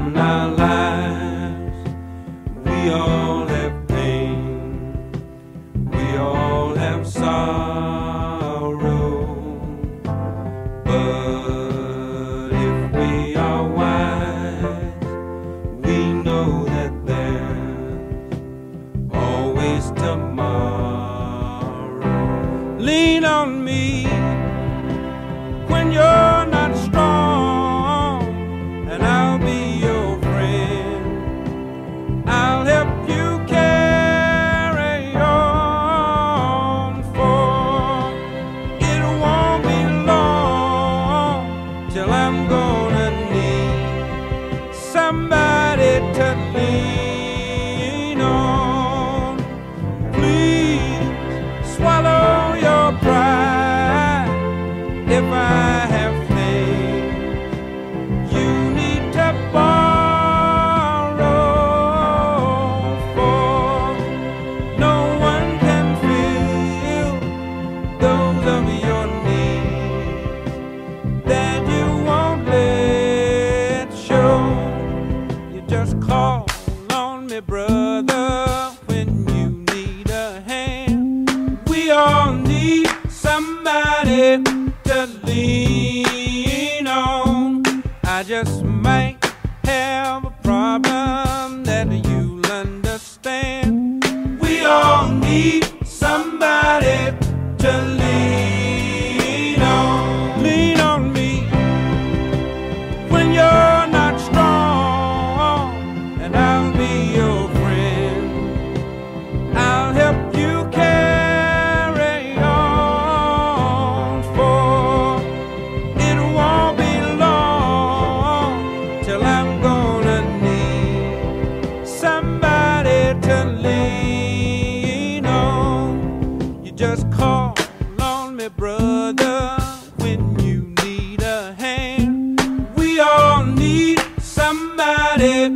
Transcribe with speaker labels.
Speaker 1: In our lives, we all have pain, we all have sorrow, but if we are wise, we know that there's always tomorrow. Lean on me when you're not strong, and I'll be your friend. I'll help you carry on, for it won't be long till I'm gonna need somebody to lean on. Please swallow your pride. If I have things you need to borrow, for no one can fill those of your needs that you won't let show. You just call on me, brother, when you need a hand. We all need somebody to lean on. I just might have a problem that you'll understand. We all need somebody to lean on. Lean on me when you're not strong, and I'll be your friend. I'll help you carry on, for it won't be long till I'm gonna need somebody to lean on. You just call on me, brother, when you need a hand. We all need somebody